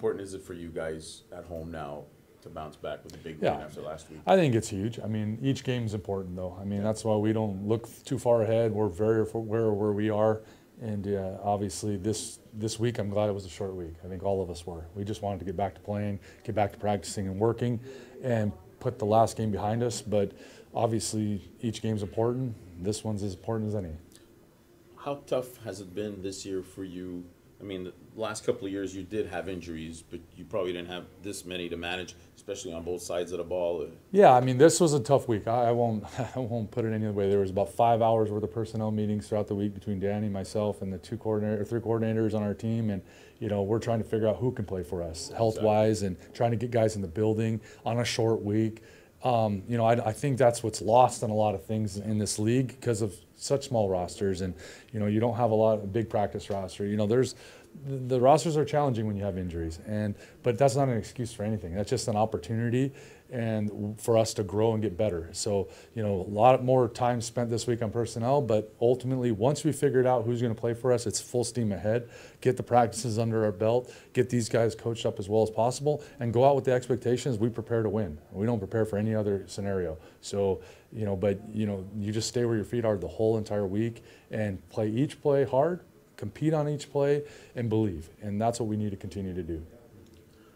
important is it for you guys at home now to bounce back with a big win after last week? I think it's huge. I mean, each game is important, though. I mean, that's why we don't look too far ahead. We're very aware of where we are, and obviously this week, I'm glad it was a short week. I think all of us were. We just wanted to get back to playing, get back to practicing and working, and put the last game behind us. But obviously, each game's important. This one's as important as any. How tough has it been this year for you? I mean, the last couple of years you did have injuries, but you probably didn't have this many to manage, especially on both sides of the ball. Yeah, I mean, this was a tough week. I won't put it any other way. There was about 5 hours worth of personnel meetings throughout the week between Danny, myself, and the three coordinators on our team, and we're trying to figure out who can play for us health-wise, and trying to get guys in the building on a short week. I think that's what's lost in a lot of things in this league because of such small rosters, and you don't have a lot of big practice roster. The rosters are challenging when you have injuries, but that's not an excuse for anything. That's just an opportunity and for us to grow and get better. So a lot more time spent this week on personnel, but ultimately once we figured out who's going to play for us, it's full steam ahead. Get the practices under our belt, get these guys coached up as well as possible, and go out with the expectations we prepare to win. We don't prepare for any other scenario. So you just stay where your feet are the whole entire week and play each play hard, compete on each play, and believe. And that's what we need to continue to do.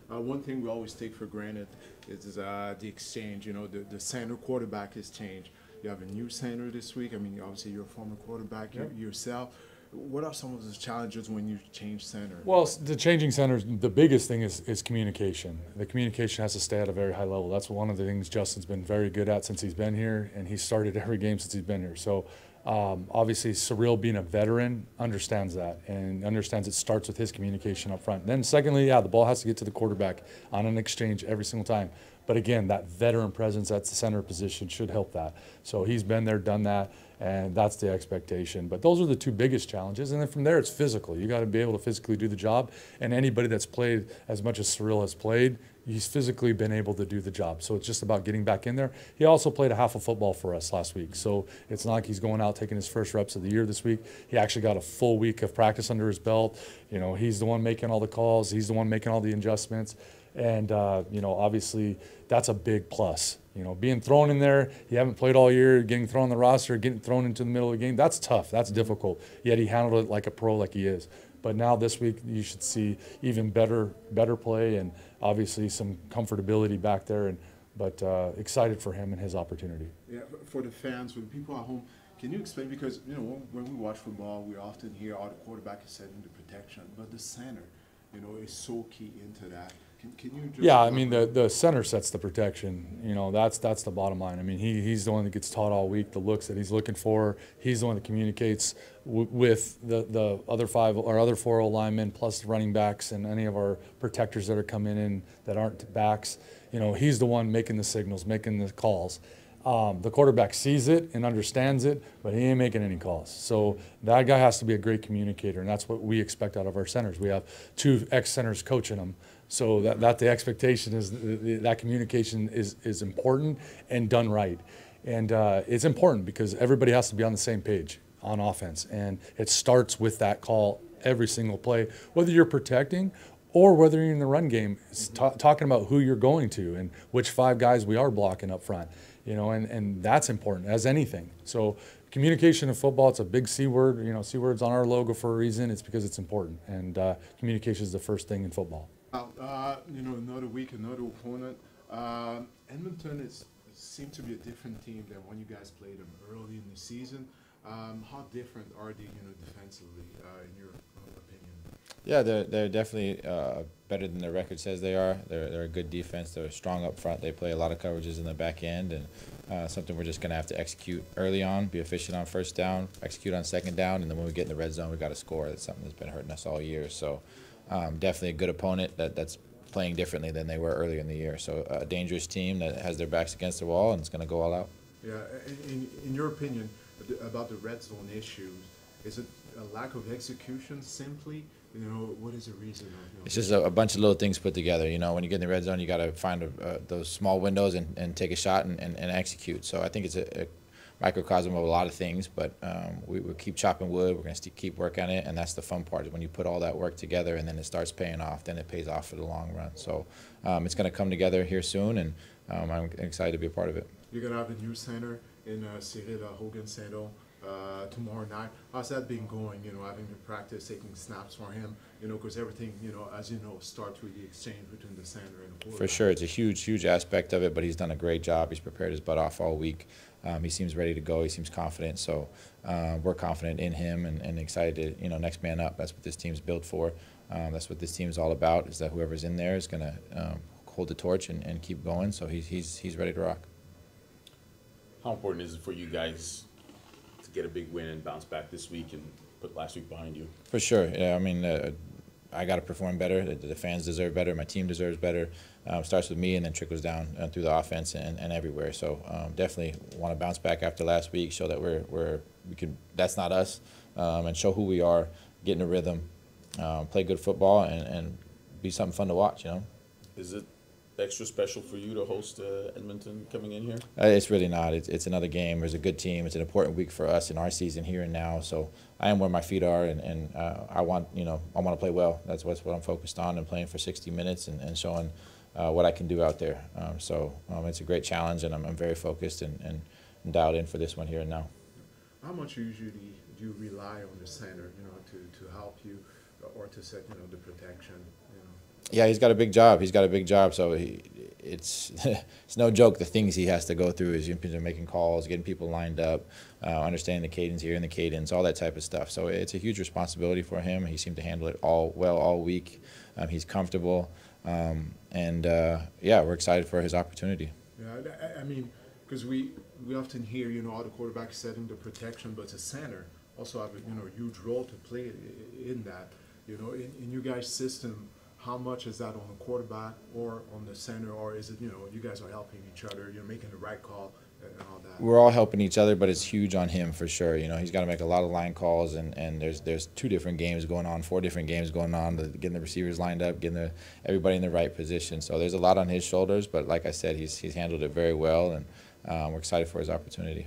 One thing we always take for granted is the exchange. The center quarterback has changed. You have a new center this week. I mean, obviously you're a former quarterback yourself. What are some of the challenges when you change center? Well, the changing centers, the biggest thing is communication. The communication has to stay at a very high level. That's one of the things Justin's been very good at since he's been here, and he's started every game since he's been here. So obviously, Cyril, being a veteran, understands that and understands it starts with his communication up front. Then secondly, the ball has to get to the quarterback on an exchange every single time. But again, that veteran presence at the center position should help that. So he's been there, done that, and that's the expectation. But those are the two biggest challenges. And then from there, it's physical. You got to be able to physically do the job. And anybody that's played as much as Cyril has played, he's physically been able to do the job. So it's just about getting back in there. He also played a half of football for us last week. So it's not like he's going out taking his first reps of the year this week. He actually got a full week of practice under his belt. He's the one making all the calls. He's the one making all the adjustments. And, obviously that's a big plus. Being thrown in there, you haven't played all year, getting thrown on the roster, getting thrown into the middle of the game, that's tough. That's difficult. Yet he handled it like a pro, like he is. But now this week you should see even better play and obviously some comfortability back there. But excited for him and his opportunity. Yeah, for the fans, for the people at home, can you explain? Because when we watch football, we often hear the quarterback is setting the protection, but the center, is so key into that. Can you just I mean, the center sets the protection. That's the bottom line. I mean, he's the one that gets taught all week, the looks that he's looking for. He's the one that communicates with the other four linemen, plus the running backs and any of our protectors that are coming in that aren't backs. He's the one making the signals, making the calls. The quarterback sees it and understands it, but he ain't making any calls. So that guy has to be a great communicator, and that's what we expect out of our centers. We have 2 ex-centers coaching them. So that the expectation is that communication is important and done right. And it's important because everybody has to be on the same page on offense. And it starts with that call every single play, whether you're protecting or whether you're in the run game, talking about who you're going to and which 5 guys we are blocking up front. And that's important as anything. So communication in football, it's a big C word. C word's on our logo for a reason. It's because it's important. And communication is the first thing in football. Another week, another opponent. Edmonton seemed to be a different team than when you guys played them early in the season. How different are they, defensively, in your opinion? Yeah, they're definitely better than their record says they are. They're a good defense. They're strong up front. They play a lot of coverages in the back end, and something we're just going to have to execute early on, be efficient on first down, execute on second down, and then when we get in the red zone, we got to score. That's something that's been hurting us all year. So definitely a good opponent that's playing differently than they were earlier in the year. So a dangerous team that has their backs against the wall and it's going to go all out. Yeah, in your opinion, about the red zone issues, is it a lack of execution simply? What is the reason? It's just a bunch of little things put together. When you get in the red zone, you got to find those small windows and take a shot and execute. So I think it's microcosm of a lot of things, but we'll keep chopping wood. We're going to keep working on it, and that's the fun part. Is when you put all that work together and then it starts paying off, then it pays off for the long run. So it's going to come together here soon, and I'm excited to be a part of it. You're going to have a new center in Cyril Hogan-Saint-Don tomorrow night. How's that been going, having to practice, taking snaps for him, because everything, as you know, starts with the exchange between the center and the quarterback. For sure, it's a huge aspect of it, but he's done a great job. He's prepared his butt off all week. He seems ready to go. He seems confident, so we're confident in him and excited to, next man up. That's what this team's built for. That's what this team is all about, is that whoever's in there is going to hold the torch and keep going, so he's ready to rock. How important is it for you guys to get a big win and bounce back this week and put last week behind you? For sure. Yeah, I mean, I got to perform better. The fans deserve better. My team deserves better. Starts with me and then trickles down through the offense and everywhere. So definitely want to bounce back after last week, show that we can. That's not us, and show who we are. Get in a rhythm, play good football, and be something fun to watch. Is it extra special for you to host Edmonton coming in here? It's really not. It's another game. There's a good team. It's an important week for us in our season here and now. So I am where my feet are, and I want to play well. That's what I'm focused on, and playing for 60 minutes and showing what I can do out there. So it's a great challenge, and I'm very focused and dialed in for this one here and now. How much usually do you rely on the center, to help you or to set, the protection? Yeah, he's got a big job. So it's it's no joke the things he has to go through is making calls, getting people lined up, understanding the cadence, hearing the cadence, all that type of stuff. So it's a huge responsibility for him. He seemed to handle it all week. He's comfortable, and we're excited for his opportunity. Yeah, I mean, because we often hear, all the quarterbacks setting the protection, but the center also have a huge role to play in that. In you guys' system, how much is that on the quarterback or on the center, or is it, you guys are helping each other, making the right call and all that? We're all helping each other, but it's huge on him for sure. He's got to make a lot of line calls, and there's 2 different games going on, 4 different games going on, getting the receivers lined up, getting everybody in the right position. So there's a lot on his shoulders, but like I said, he's handled it very well, and we're excited for his opportunity.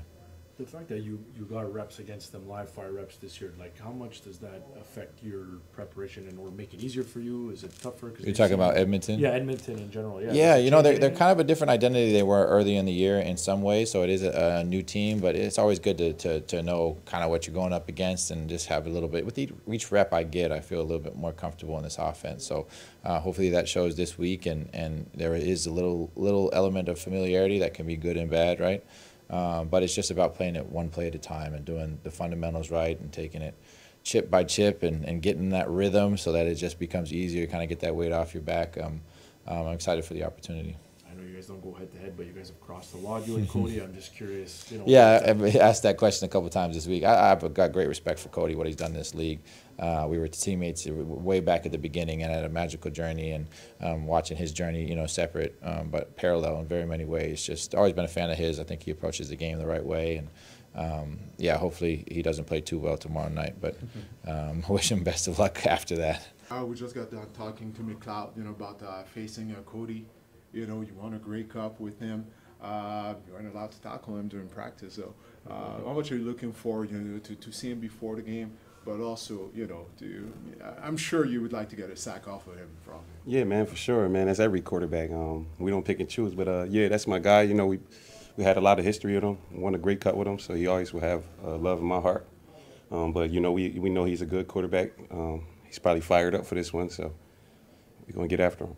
The fact that you got reps against them, live fire reps this year, like how much does that affect your preparation or make it easier for you? Is it tougher? You're talking about Edmonton? Yeah, Edmonton in general. Yeah, they're kind of a different identity they were early in the year in some ways. So it is a new team, but it's always good to know kind of what you're going up against and just have a little bit. With each rep I get, I feel a little bit more comfortable in this offense. So hopefully that shows this week, and there is a little element of familiarity that can be good and bad, right? But it's just about playing it one play at a time and doing the fundamentals right and taking it chip by chip and getting that rhythm so that it just becomes easier, kind of get that weight off your back. I'm excited for the opportunity. I know you guys don't go head to head, but you guys have crossed the lot, you and Cody. I'm just curious. Yeah, I've asked that question a couple of times this week. I've got great respect for Cody, what he's done in this league. We were teammates way back at the beginning and had a magical journey, and watching his journey, separate but parallel in very many ways. Just always been a fan of his. I think he approaches the game the right way, and hopefully he doesn't play too well tomorrow night, but wish him best of luck after that. We just got done talking to McLeod, about facing Cody. You won a Grey Cup with him. You weren't allowed to tackle him during practice. So how much are you looking forward, to see him before the game, but also, I'm sure you would like to get a sack off of him, probably. Yeah, man, for sure, man. That's every quarterback. We don't pick and choose, but yeah, that's my guy. We had a lot of history with him. Won a Grey Cup with him, so he always will have love in my heart. But we know he's a good quarterback. He's probably fired up for this one, so we're gonna get after him.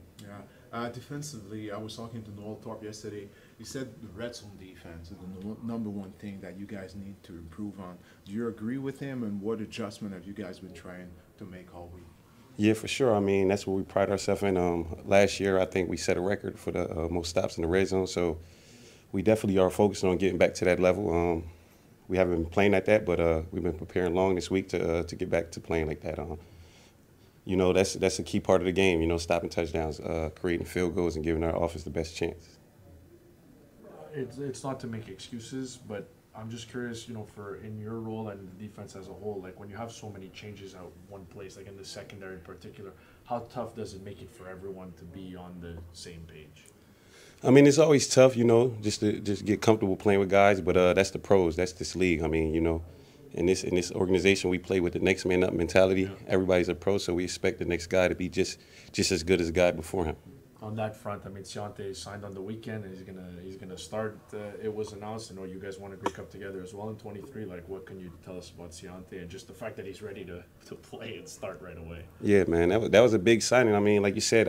Defensively, I was talking to Noel Thorpe yesterday. He said the red zone defense is the number one thing that you guys need to improve on. Do you agree with him, and what adjustment have you guys been trying to make all week? Yeah, for sure. I mean, that's what we pride ourselves in. Last year, I think we set a record for the most stops in the red zone, so we definitely are focusing on getting back to that level. We haven't been playing like that, but we've been preparing long this week to get back to playing like that. That's a key part of the game, stopping touchdowns, creating field goals, and giving our offense the best chance. It's not to make excuses, but I'm just curious, for in your role and the defense as a whole, like when you have so many changes out one place, like in the secondary in particular, how tough does it make it for everyone to be on the same page? I mean, it's always tough, you know, just to get comfortable playing with guys, but that's the pros. That's this league. I mean, you know, in this organization, we play with the next man up mentality. Everybody's a pro, so we expect the next guy to be just as good as the guy before him. On that front, I mean, Ciante signed on the weekend, and he's gonna start. It was announced. I know you guys won a Grey Cup together as well in 23. Like, what can you tell us about Ciante and just the fact that he's ready to play and start right away? Yeah, man, that was a big signing. I mean, like you said,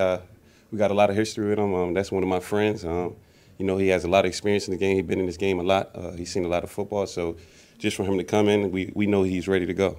we got a lot of history with him. That's one of my friends. You know, he has a lot of experience in the game. He's been in this game a lot. He's seen a lot of football. So just for him to come in, we know he's ready to go.